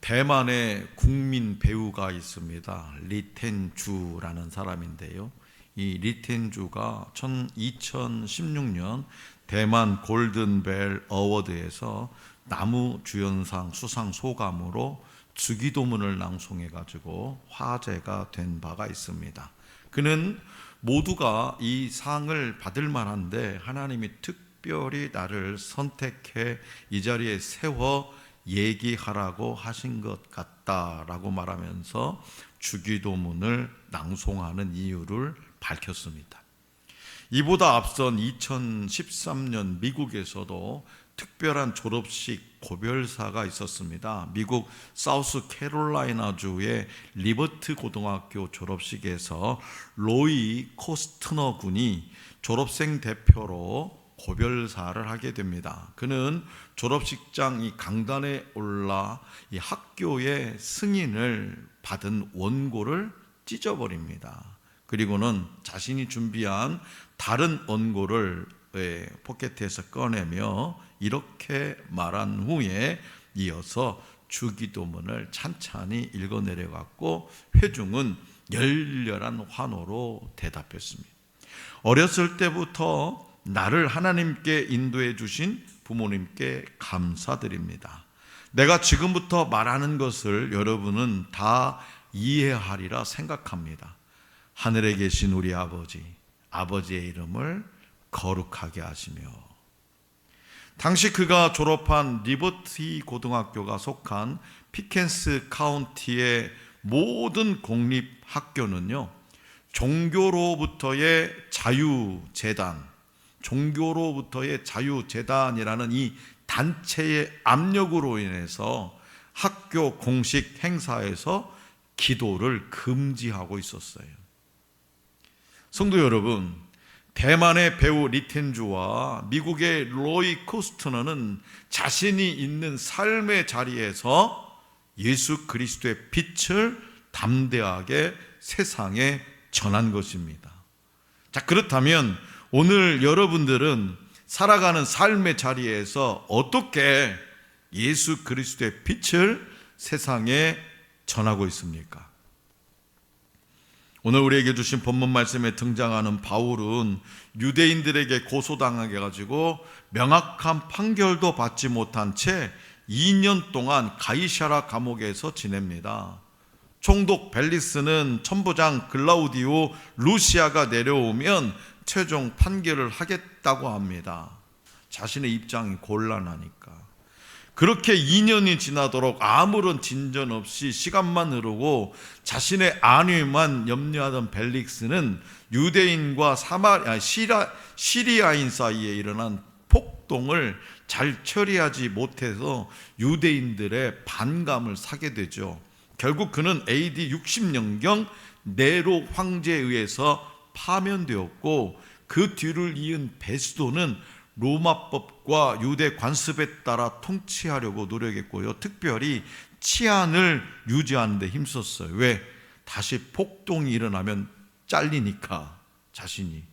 대만의 국민 배우가 있습니다. 리텐주라는 사람인데요. 이 리텐주가 2016년 대만 골든벨 어워드에서 나무주연상 수상 소감으로 주기도문을 낭송해가지고 화제가 된 바가 있습니다. 그는 모두가 이 상을 받을 만한데 하나님이 특별히 나를 선택해 이 자리에 세워 얘기하라고 하신 것 같다라고 말하면서 주기도문을 낭송하는 이유를 밝혔습니다. 이보다 앞선 2013년 미국에서도 특별한 졸업식 고별사가 있었습니다. 미국 사우스캐롤라이나주의 리버트 고등학교 졸업식에서 로이 코스트너 군이 졸업생 대표로 고별사를 하게 됩니다. 그는 졸업식장 이 강단에 올라 이 학교의 승인을 받은 원고를 찢어버립니다. 그리고는 자신이 준비한 다른 원고를 포켓에서 꺼내며 이렇게 말한 후에 이어서 주기도문을 찬찬히 읽어내려갔고 회중은 열렬한 환호로 대답했습니다. 어렸을 때부터 나를 하나님께 인도해 주신 부모님께 감사드립니다. 내가 지금부터 말하는 것을 여러분은 다 이해하리라 생각합니다. 하늘에 계신 우리 아버지, 아버지의 이름을 거룩하게 하시며. 당시 그가 졸업한 리버티 고등학교가 속한 피켄스 카운티의 모든 공립학교는요, 종교로부터의 자유재단이라는 이 단체의 압력으로 인해서 학교 공식 행사에서 기도를 금지하고 있었어요. 성도 여러분, 대만의 배우 리텐주와 미국의 로이 코스트너는 자신이 있는 삶의 자리에서 예수 그리스도의 빛을 담대하게 세상에 전한 것입니다. 자, 그렇다면 오늘 여러분들은 살아가는 삶의 자리에서 어떻게 예수 그리스도의 빛을 세상에 전하고 있습니까? 오늘 우리에게 주신 본문 말씀에 등장하는 바울은 유대인들에게 고소당하게 가지고 명확한 판결도 받지 못한 채 2년 동안 가이사랴 감옥에서 지냅니다. 총독 벨리스는 천부장 글라우디오 루시아가 내려오면 최종 판결을 하겠다고 합니다. 자신의 입장이 곤란하니까. 그렇게 2년이 지나도록 아무런 진전 없이 시간만 흐르고 자신의 안위만 염려하던 벨릭스는 유대인과 시리아인 사이에 일어난 폭동을 잘 처리하지 못해서 유대인들의 반감을 사게 되죠. 결국 그는 AD 60년경 네로 황제에 의해서 파면되었고, 그 뒤를 이은 베스도는 로마법과 유대 관습에 따라 통치하려고 노력했고요. 특별히 치안을 유지하는 데 힘썼어요. 왜? 다시 폭동이 일어나면 잘리니까 자신이.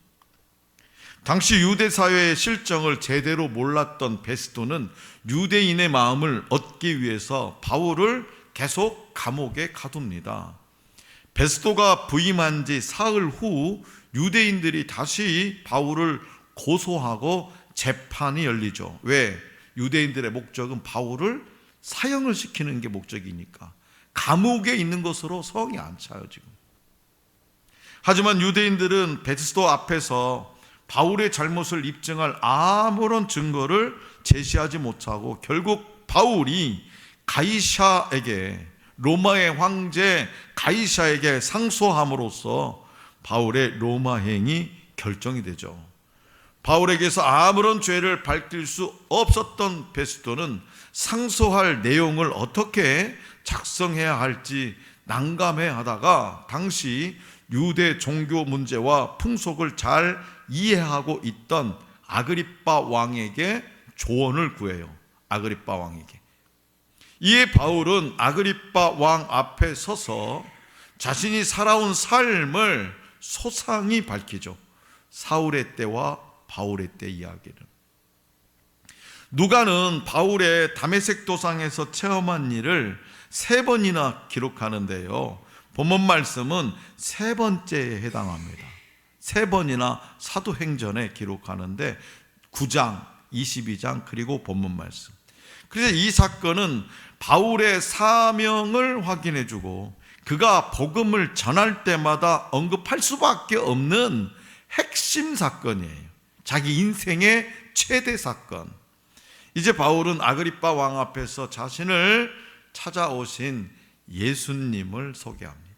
당시 유대 사회의 실정을 제대로 몰랐던 베스도는 유대인의 마음을 얻기 위해서 바울을 계속 감옥에 가둡니다. 베스도가 부임한 지 사흘 후 유대인들이 다시 바울을 고소하고 재판이 열리죠. 왜? 유대인들의 목적은 바울을 사형을 시키는 게 목적이니까. 감옥에 있는 것으로 성이 안 차요, 지금. 하지만 유대인들은 베스도 앞에서 바울의 잘못을 입증할 아무런 증거를 제시하지 못하고 결국 바울이 가이사에게, 로마의 황제 가이사에게 상소함으로써 바울의 로마행이 결정이 되죠. 바울에게서 아무런 죄를 밝힐 수 없었던 베스도는 상소할 내용을 어떻게 작성해야 할지 난감해하다가 당시 유대 종교 문제와 풍속을 잘 이해하고 있던 아그리빠 왕에게 조언을 구해요. 아그리빠 왕에게. 이에 바울은 아그리빠 왕 앞에 서서 자신이 살아온 삶을 소상히 밝히죠. 사울의 때와 바울의 때 이야기를. 누가는 바울의 다메섹 도상에서 체험한 일을 3번이나 기록하는데요, 본문 말씀은 3번째에 해당합니다. 3번이나 사도행전에 기록하는데 9장, 22장 그리고 본문 말씀. 그래서 이 사건은 바울의 사명을 확인해주고 그가 복음을 전할 때마다 언급할 수밖에 없는 핵심 사건이에요. 자기 인생의 최대 사건. 이제 바울은 아그리빠 왕 앞에서 자신을 찾아오신 예수님을 소개합니다.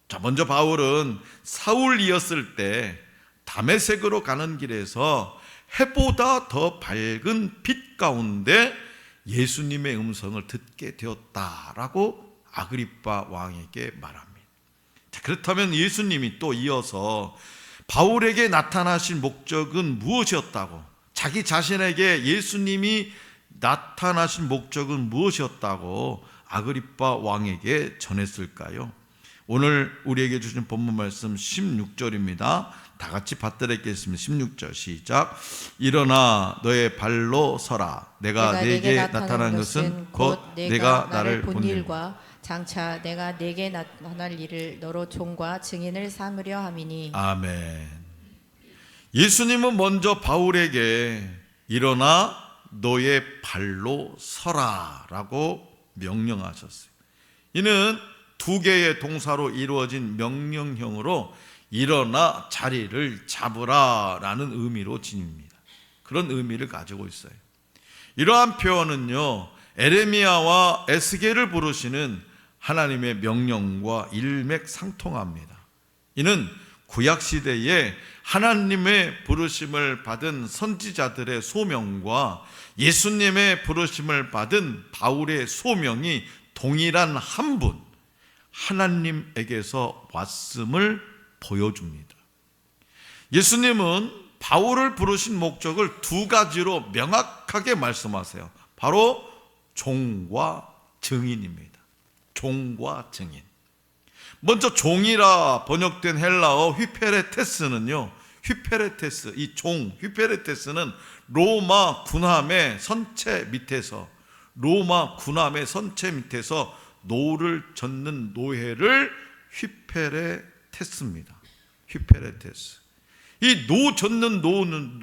자, 먼저 바울은 사울이었을 때 다메섹으로 가는 길에서 해보다 더 밝은 빛 가운데 예수님의 음성을 듣게 되었다라고 아그리빠 왕에게 말합니다. 자, 그렇다면 예수님이 또 이어서 바울에게 나타나신 목적은 무엇이었다고, 자기 자신에게 예수님이 나타나신 목적은 무엇이었다고 아그리빠 왕에게 전했을까요? 오늘 우리에게 주신 본문 말씀 16절입니다. 다 같이 받들어 읽겠습니다. 16절 시작. 일어나 너의 발로 서라. 내가 네게 나타난 것은 곧 내가 나를 본 일과 장차 내가 네게 나타날 일을 너로 종과 증인을 삼으려 함이니. 아멘. 예수님은 먼저 바울에게 일어나 너의 발로 서라 라고 명령하셨어요. 이는 2개의 동사로 이루어진 명령형으로 일어나 자리를 잡으라 라는 의미로 지닙니다. 그런 의미를 가지고 있어요. 이러한 표현은요, 에레미야와 에스겔을 부르시는 하나님의 명령과 일맥상통합니다. 이는 구약시대에 하나님의 부르심을 받은 선지자들의 소명과 예수님의 부르심을 받은 바울의 소명이 동일한 한 분, 하나님에게서 왔음을 보여줍니다. 예수님은 바울을 부르신 목적을 2가지로 명확하게 말씀하세요. 바로 종과 증인입니다. 종과 증인. 먼저 종이라 번역된 헬라어 휘페레테스는요, 휘페레테스, 이 종, 휘페레테스는 로마 군함의 선체 밑에서 노를 젓는 노예를 휘페레테스입니다. 휘페레테스. 이 노 젓는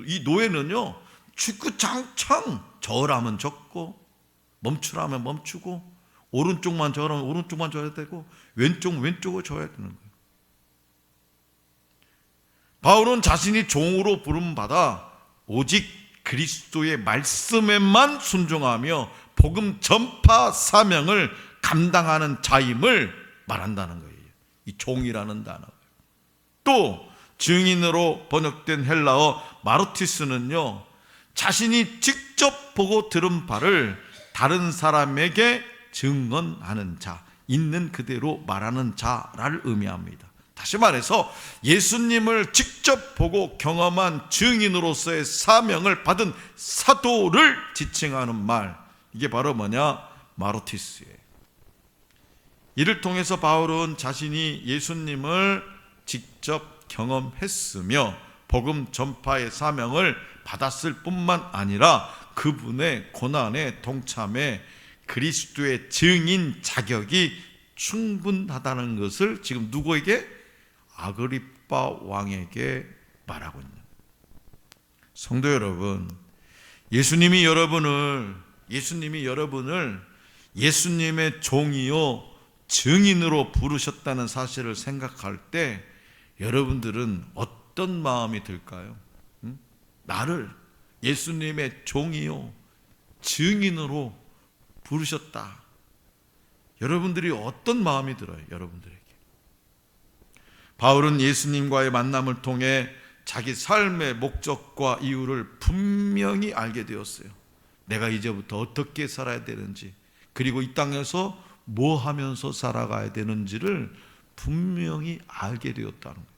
이 노예는요, 주구장창 저으라면 젓고 멈추라면 멈추고 오른쪽만 저으라면 오른쪽만 져야 되고 왼쪽을 져야 되는 거예요. 바울은 자신이 종으로 부름받아 오직 그리스도의 말씀에만 순종하며 복음 전파 사명을 감당하는 자임을 말한다는 거예요. 이 종이라는 단어. 또 증인으로 번역된 헬라어 마르티스는요, 자신이 직접 보고 들은 바를 다른 사람에게 증언하는 자, 있는 그대로 말하는 자를 의미합니다. 다시 말해서 예수님을 직접 보고 경험한 증인으로서의 사명을 받은 사도를 지칭하는 말, 이게 바로 마르티스예요. 이를 통해서 바울은 자신이 예수님을 직접 경험했으며 복음 전파의 사명을 받았을 뿐만 아니라 그분의 고난에 동참해 그리스도의 증인 자격이 충분하다는 것을 지금 누구에게? 아그리빠 왕에게 말하고 있는. 성도 여러분, 예수님이 여러분을 예수님의 종이요 증인으로 부르셨다는 사실을 생각할 때 여러분들은 어떤 마음이 들까요? 나를 예수님의 종이요 증인으로 부르셨다. 여러분들이 어떤 마음이 들어요? 여러분들에게. 바울은 예수님과의 만남을 통해 자기 삶의 목적과 이유를 분명히 알게 되었어요. 내가 이제부터 어떻게 살아야 되는지, 그리고 이 땅에서 뭐 하면서 살아가야 되는지를 분명히 알게 되었다는 거예요.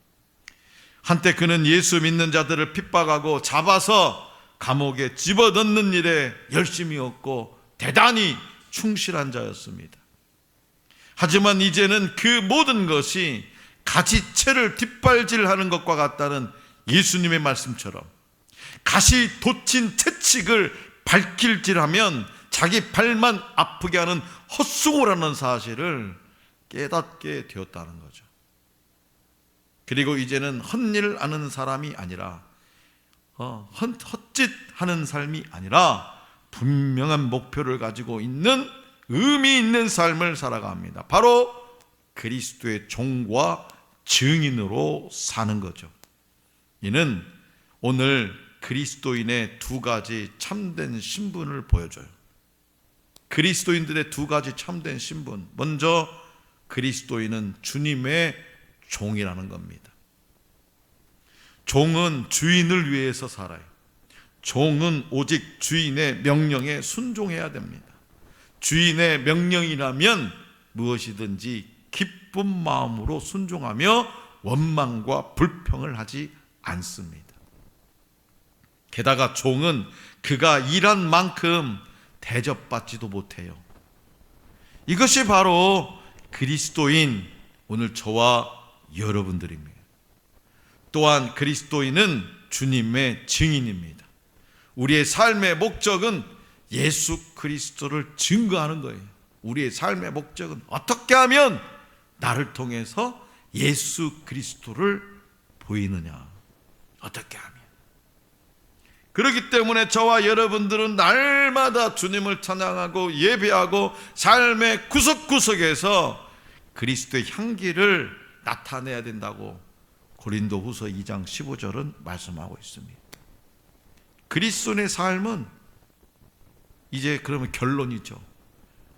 한때 그는 예수 믿는 자들을 핍박하고 잡아서 감옥에 집어넣는 일에 열심이었고 대단히 충실한 자였습니다. 하지만 이제는 그 모든 것이 가지채를 뒷발질하는 것과 같다는 예수님의 말씀처럼 가시 돋친 채찍을 발길질하면 자기 발만 아프게 하는 헛수고라는 사실을 깨닫게 되었다는 거죠. 그리고 이제는 헛일 하는 사람이 아니라 헛짓하는 삶이 아니라 분명한 목표를 가지고 있는 의미 있는 삶을 살아갑니다. 바로 그리스도의 종과 증인으로 사는 거죠. 이는 오늘 그리스도인의 두 가지 참된 신분을 보여줘요. 그리스도인들의 두 가지 참된 신분. 먼저 그리스도인은 주님의 종이라는 겁니다. 종은 주인을 위해서 살아요. 종은 오직 주인의 명령에 순종해야 됩니다. 주인의 명령이라면 무엇이든지 기쁜 마음으로 순종하며 원망과 불평을 하지 않습니다. 게다가 종은 그가 일한 만큼 대접받지도 못해요. 이것이 바로 그리스도인 오늘 저와 여러분들입니다. 또한 그리스도인은 주님의 증인입니다. 우리의 삶의 목적은 예수 그리스도를 증거하는 거예요. 우리의 삶의 목적은 어떻게 하면 나를 통해서 예수 그리스도를 보이느냐, 어떻게 하면. 그렇기 때문에 저와 여러분들은 날마다 주님을 찬양하고 예배하고 삶의 구석구석에서 그리스도의 향기를 나타내야 된다고 고린도후서 2장 15절은 말씀하고 있습니다. 그리스도인의 삶은 이제 그러면 결론이죠.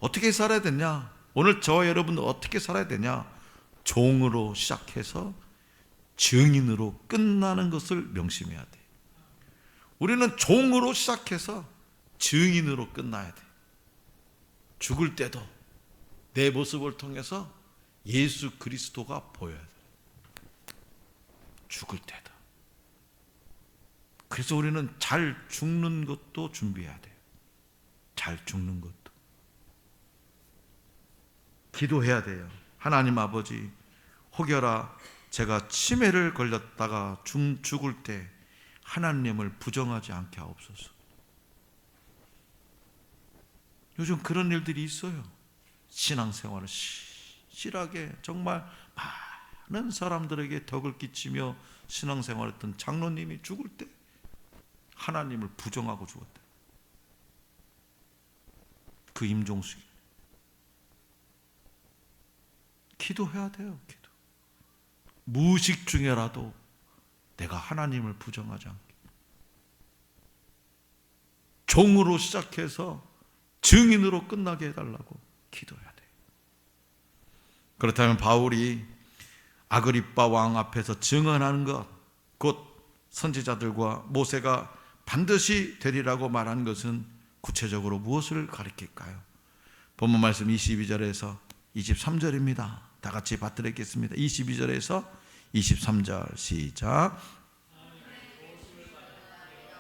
어떻게 살아야 되냐? 오늘 저와 여러분은 어떻게 살아야 되냐? 종으로 시작해서 증인으로 끝나는 것을 명심해야 돼. 우리는 종으로 시작해서 증인으로 끝나야 돼. 죽을 때도 내 모습을 통해서 예수 그리스도가 보여야 돼. 죽을 때도. 그래서 우리는 잘 죽는 것도 준비해야 돼요. 잘 죽는 것도. 기도해야 돼요. 하나님 아버지, 혹여라 제가 치매를 걸렸다가 죽을 때 하나님을 부정하지 않게 하옵소서. 요즘 그런 일들이 있어요. 신앙생활을 실하게 정말 많은 사람들에게 덕을 끼치며 신앙생활했던 장로님이 죽을 때 하나님을 부정하고 죽었다. 그 임종숙이. 기도해야 돼요. 기도. 무의식 중에라도 내가 하나님을 부정하지 않게. 종으로 시작해서 증인으로 끝나게 해달라고 기도해야 돼요. 그렇다면 바울이 아그리빠 왕 앞에서 증언하는 것, 곧 선지자들과 모세가 반드시 되리라고 말한 것은 구체적으로 무엇을 가리킬까요? 본문 말씀 22절에서 23절입니다. 다 같이 받들겠습니다. 22절에서 23절 시작.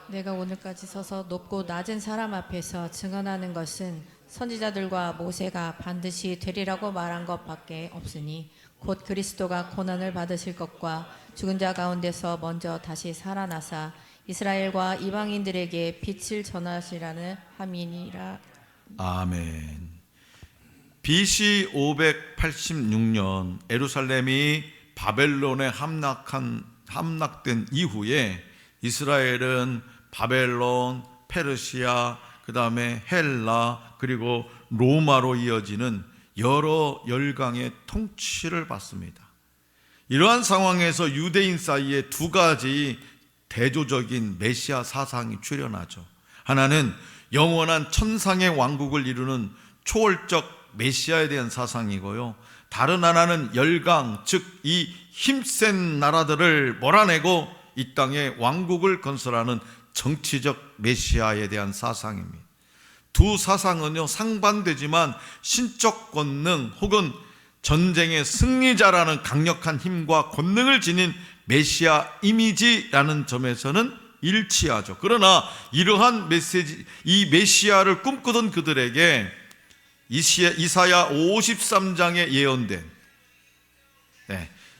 내가 오늘까지 서서 높고 낮은 사람 앞에서 증언하는 것은 선지자들과 모세가 반드시 되리라고 말한 것밖에 없으니 곧 그리스도가 고난을 받으실 것과 죽은 자 가운데서 먼저 다시 살아나사 이스라엘과 이방인들에게 빛을 전하시라는 함이니라. 아멘. BC 586년 예루살렘이 바벨론에 함락된 이후에 이스라엘은 바벨론, 페르시아, 그 다음에 헬라, 그리고 로마로 이어지는 여러 열강의 통치를 받습니다. 이러한 상황에서 유대인 사이에 두 가지 대조적인 메시아 사상이 출현하죠. 하나는 영원한 천상의 왕국을 이루는 초월적 메시아에 대한 사상이고요. 다른 하나는 열강, 즉 이 힘센 나라들을 몰아내고 이 땅에 왕국을 건설하는 정치적 메시아에 대한 사상입니다. 두 사상은요 상반되지만 신적 권능 혹은 전쟁의 승리자라는 강력한 힘과 권능을 지닌 메시아 이미지라는 점에서는 일치하죠. 그러나 이러한 메시지, 이 메시아를 꿈꾸던 그들에게 이사야 53장에 예언된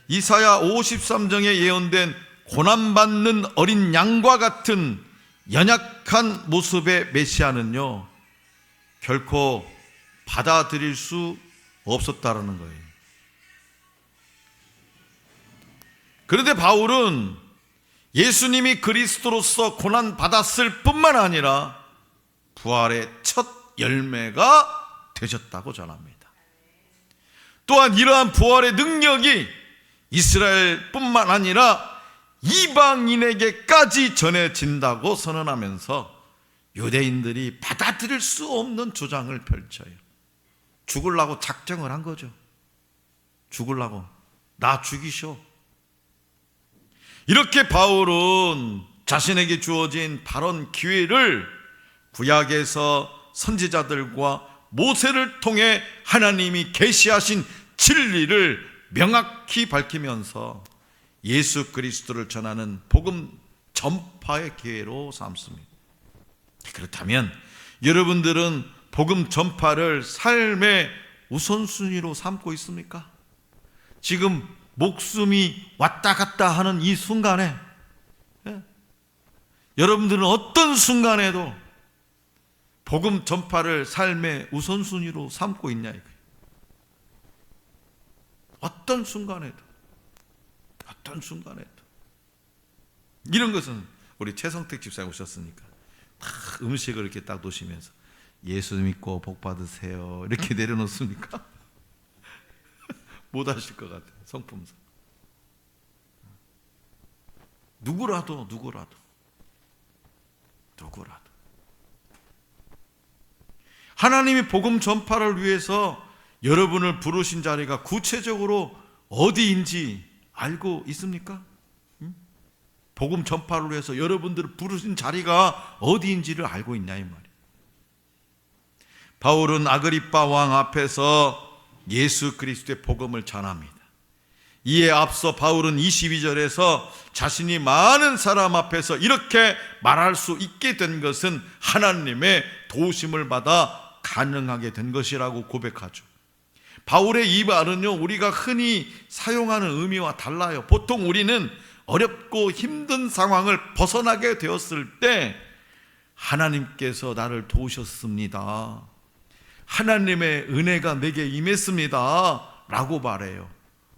이사야 53장에 예언된 고난받는 어린 양과 같은 연약한 모습의 메시아는요 결코 받아들일 수 없었다라는 거예요. 그런데 바울은 예수님이 그리스도로서 고난 받았을 뿐만 아니라 부활의 첫 열매가 되셨다고 전합니다. 또한 이러한 부활의 능력이 이스라엘뿐만 아니라 이방인에게까지 전해진다고 선언하면서 유대인들이 받아들일 수 없는 주장을 펼쳐요. 죽으려고 작정을 한 거죠. 죽으려고. 나 죽이셔. 이렇게 바울은 자신에게 주어진 발언 기회를 구약에서 선지자들과 모세를 통해 하나님이 계시하신 진리를 명확히 밝히면서 예수 그리스도를 전하는 복음 전파의 기회로 삼습니다. 그렇다면 여러분들은 복음 전파를 삶의 우선순위로 삼고 있습니까? 지금 목숨이 왔다 갔다 하는 이 순간에 여러분들은 어떤 순간에도 복음 전파를 삶의 우선순위로 삼고 있냐 이거예요. 어떤 순간에도 이런 것은 우리 최성택 집사님 오셨으니까 다 음식을 이렇게 딱 놓으시면서 예수 믿고 복 받으세요 이렇게 내려놓습니까? 못 하실 것 같아요. 성품상 누구라도 하나님이 복음 전파를 위해서 여러분을 부르신 자리가 구체적으로 어디인지 알고 있습니까? 복음 전파를 위해서 여러분들을 부르신 자리가 어디인지를 알고 있냐 이 말이에요. 바울은 아그리빠 왕 앞에서 예수 그리스도의 복음을 전합니다. 이에 앞서 바울은 22절에서 자신이 많은 사람 앞에서 이렇게 말할 수 있게 된 것은 하나님의 도우심을 받아 가능하게 된 것이라고 고백하죠. 바울의 이 말은요 우리가 흔히 사용하는 의미와 달라요. 보통 우리는 어렵고 힘든 상황을 벗어나게 되었을 때 하나님께서 나를 도우셨습니다, 하나님의 은혜가 내게 임했습니다 라고 말해요.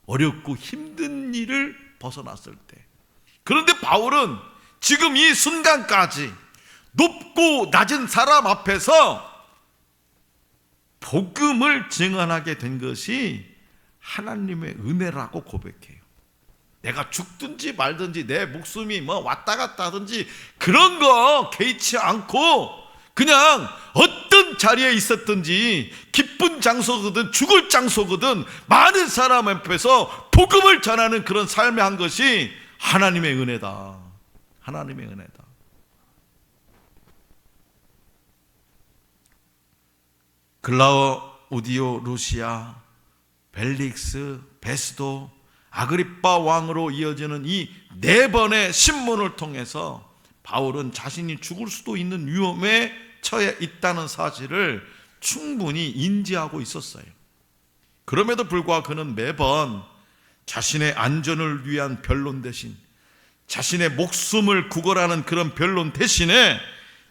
어렵고 힘든 일을 벗어났을 때. 그런데 바울은 지금 이 순간까지 높고 낮은 사람 앞에서 복음을 증언하게 된 것이 하나님의 은혜라고 고백해요. 내가 죽든지 말든지 내 목숨이 뭐 왔다 갔다 하든지 그런 거 개의치 않고 그냥 어떤 자리에 있었든지 기쁜 장소거든 죽을 장소거든 많은 사람 앞에서 복음을 전하는 그런 삶을 한 것이 하나님의 은혜다. 하나님의 은혜다. 글라우디오 루시아, 벨릭스, 베스도, 아그리빠 왕으로 이어지는 이 4번의 신문을 통해서 바울은 자신이 죽을 수도 있는 위험에 처해 있다는 사실을 충분히 인지하고 있었어요. 그럼에도 불구하고 그는 매번 자신의 안전을 위한 변론 대신, 자신의 목숨을 구걸하는 그런 변론 대신에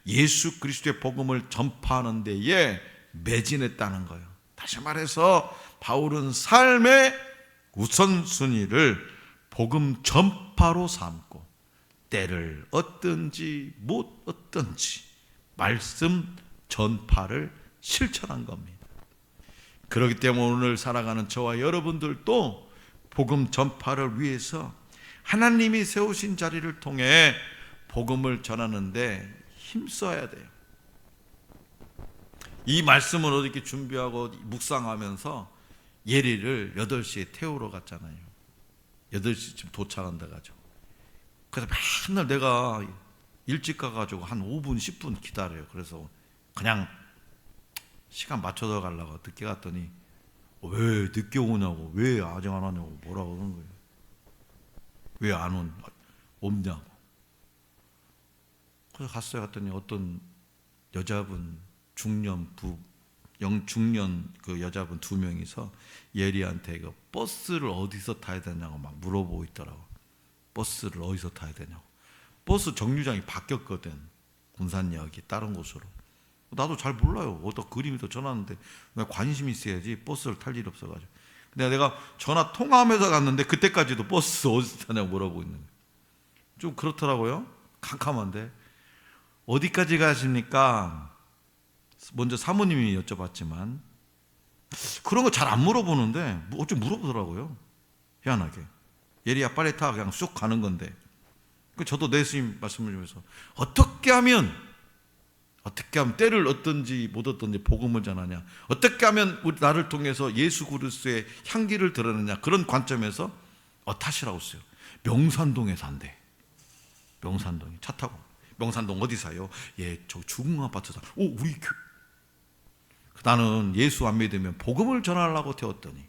예수 그리스도의 복음을 전파하는 데에 매진했다는 거예요. 다시 말해서 바울은 삶의 우선순위를 복음 전파로 삼고 때를 얻든지 못 얻든지 말씀 전파를 실천한 겁니다. 그렇기 때문에 오늘 살아가는 저와 여러분들도 복음 전파를 위해서 하나님이 세우신 자리를 통해 복음을 전하는데 힘써야 돼요. 이 말씀을 어저께 준비하고 묵상하면서 예리를 8시에 태우러 갔잖아요. 8시쯤 도착한다 가지고. 그래서 맨날 내가 일찍 가가지고 한 5분 10분 기다려요. 그래서 그냥 시간 맞춰서 가려고 늦게 갔더니 왜 늦게 오냐고, 왜 아직 안 왔냐고 뭐라고 그러는 거예요. 왜 안 없냐고. 그래서 갔더니 어떤 여자분 중년 그 여자분 2명이서 예리한테 그 버스를 어디서 타야 되냐고 막 물어보고 있더라고. 버스를 어디서 타야 되냐고. 버스 정류장이 바뀌었거든. 군산역이 다른 곳으로. 나도 잘 몰라요. 어떤 그림이 더 전화하는데 관심이 있어야지 버스를 탈 일이 없어가지고. 근데 내가 전화 통화하면서 갔는데 그때까지도 버스 어디서 타냐고 물어보고 있는 거예요. 좀 그렇더라고요. 캄캄한데. 어디까지 가십니까? 먼저 사모님이 여쭤봤지만 그런 거 잘 안 물어보는데 어쩜 물어보더라고요. 희한하게. 예리야 빨리 타. 그냥 쑥 가는 건데. 저도 내 스님 말씀을 주면서 어떻게 하면 때를 얻든지 못 얻든지 복음을 전하냐, 어떻게 하면 우리 나를 통해서 예수 그리스도의 향기를 드러내냐, 그런 관점에서 타시라고 했어요. 명산동에 산대. 명산동에 차 타고. 명산동 어디 사요? 예, 저 주공 아파트 사. 오, 우리 나는 예수 안 믿으면 복음을 전하려고 되었더니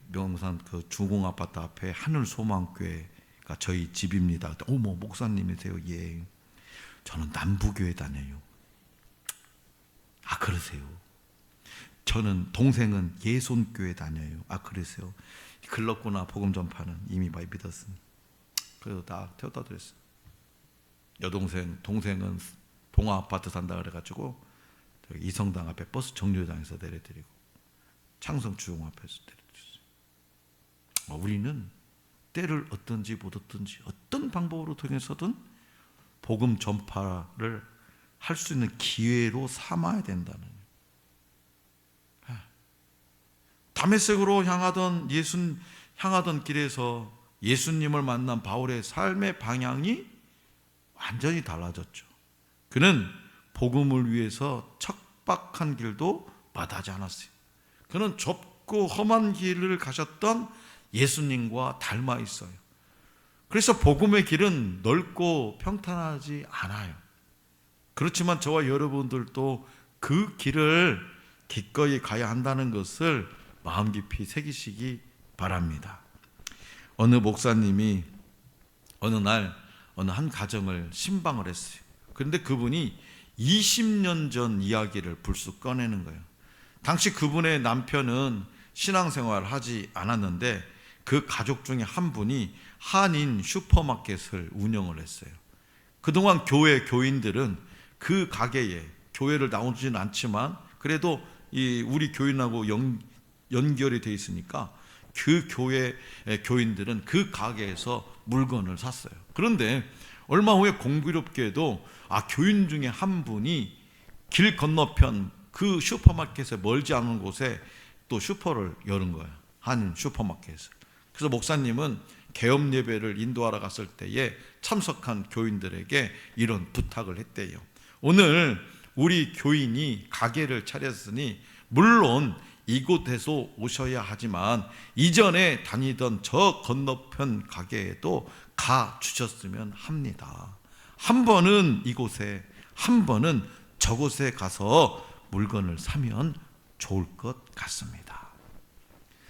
명산 주공 아파트 앞에 하늘소망교회가 저희 집입니다. 어머, 목사님이세요? 예. 저는 남부교회 다녀요. 아, 그러세요? 저는 동생은 예손교회 다녀요. 아, 그러세요? 글렀구나. 복음 전파는 이미 많이 믿었으니. 그래서 다 태워다 드렸어요. 동생은 동아 아파트 산다 그래가지고 이성당 앞에 버스 정류장에서 내려드리고 창성 주공 앞에서 내려드렸어요. 우리는 때를 얻든지 못 얻든지 어떤 방법으로 통해서든 복음 전파를 할 수 있는 기회로 삼아야 된다는 거예요. 다메섹으로 향하던 길에서 예수님을 만난 바울의 삶의 방향이 완전히 달라졌죠. 그는 복음을 위해서 척박한 길도 마다하지 않았어요. 그는 좁고 험한 길을 가셨던 예수님과 닮아 있어요. 그래서 복음의 길은 넓고 평탄하지 않아요. 그렇지만 저와 여러분들도 그 길을 기꺼이 가야 한다는 것을 마음 깊이 새기시기 바랍니다. 어느 목사님이 어느 날 어느 한 가정을 신방을 했어요. 그런데 그분이 20년 전 이야기를 불쑥 꺼내는 거예요. 당시 그분의 남편은 신앙생활을 하지 않았는데 그 가족 중에 한 분이 한인 슈퍼마켓을 운영을 했어요. 그동안 교회 교인들은 그 가게에 교회를 나오지는 않지만 그래도 우리 교인하고 연결이 돼 있으니까 그 교회 교인들은 그 가게에서 물건을 샀어요. 그런데 얼마 후에 공교롭게도 교인 중에 한 분이 길 건너편 그 슈퍼마켓에 멀지 않은 곳에 또 슈퍼를 여는 거예요. 한인 슈퍼마켓을. 그래서 목사님은 개업 예배를 인도하러 갔을 때에 참석한 교인들에게 이런 부탁을 했대요. 오늘 우리 교인이 가게를 차렸으니 물론 이곳에서 오셔야 하지만 이전에 다니던 저 건너편 가게에도 가 주셨으면 합니다. 한 번은 이곳에, 한 번은 저곳에 가서 물건을 사면 좋을 것 같습니다.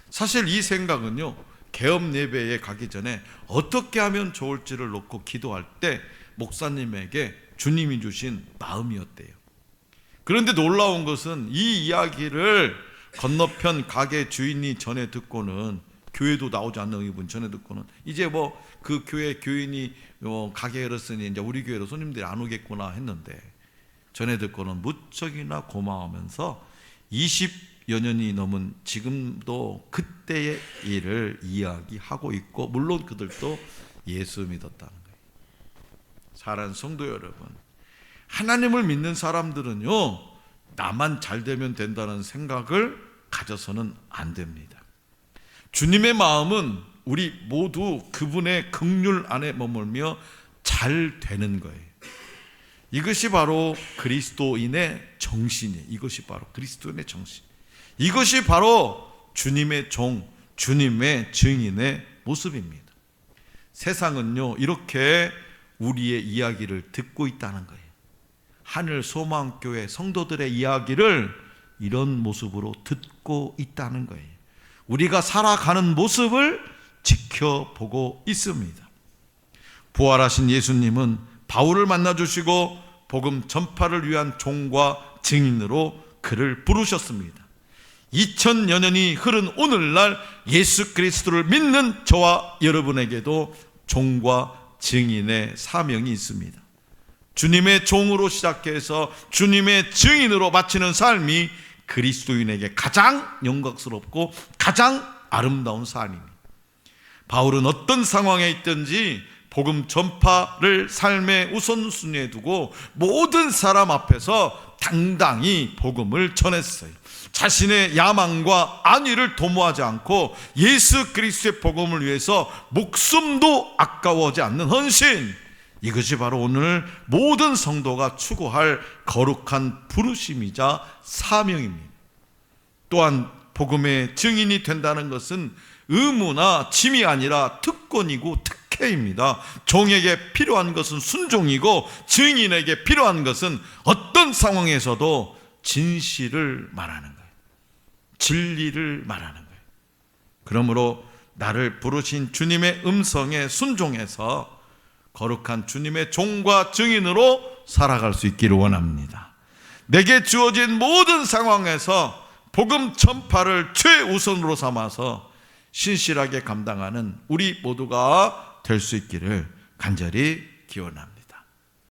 사실 이 생각은요, 개업 예배에 가기 전에 어떻게 하면 좋을지를 놓고 기도할 때 목사님에게 주님이 주신 마음이었대요. 그런데 놀라운 것은 이 이야기를 건너편 가게 주인이 전에 듣고는, 교회도 나오지 않는 이분 전에 듣고는 이제 그 교회 교인이 가게 열었으니 이제 우리 교회로 손님들이 안 오겠구나 했는데, 전에 듣고는 무척이나 고마워하면서 20여 년이 넘은 지금도 그때의 일을 이야기하고 있고, 물론 그들도 예수 믿었다는 거예요. 사랑하는 성도 여러분, 하나님을 믿는 사람들은요, 나만 잘 되면 된다는 생각을 가져서는 안 됩니다. 주님의 마음은 우리 모두 그분의 긍휼 안에 머물며 잘 되는 거예요. 이것이 바로 그리스도인의 정신이에요. 이것이 바로 그리스도인의 정신. 이것이 바로 주님의 종, 주님의 증인의 모습입니다. 세상은요, 이렇게 우리의 이야기를 듣고 있다는 거예요. 하늘 소망교회 성도들의 이야기를 이런 모습으로 듣고 있다는 거예요. 우리가 살아가는 모습을 지켜보고 있습니다. 부활하신 예수님은 바울을 만나주시고 복음 전파를 위한 종과 증인으로 그를 부르셨습니다. 2000여 년이 흐른 오늘날 예수 그리스도를 믿는 저와 여러분에게도 종과 증인의 사명이 있습니다. 주님의 종으로 시작해서 주님의 증인으로 바치는 삶이 그리스도인에게 가장 영광스럽고 가장 아름다운 삶입니다. 바울은 어떤 상황에 있든지 복음 전파를 삶의 우선순위에 두고 모든 사람 앞에서 당당히 복음을 전했어요. 자신의 야망과 안위를 도모하지 않고 예수 그리스도의 복음을 위해서 목숨도 아까워하지 않는 헌신, 이것이 바로 오늘 모든 성도가 추구할 거룩한 부르심이자 사명입니다. 또한 복음의 증인이 된다는 것은 의무나 짐이 아니라 특권이고 특혜입니다. 종에게 필요한 것은 순종이고 증인에게 필요한 것은 어떤 상황에서도 진실을 말하는 거예요. 진리를 말하는 거예요. 그러므로 나를 부르신 주님의 음성에 순종해서 거룩한 주님의 종과 증인으로 살아갈 수 있기를 원합니다. 내게 주어진 모든 상황에서 복음 전파를 최우선으로 삼아서 신실하게 감당하는 우리 모두가 될 수 있기를 간절히 기원합니다.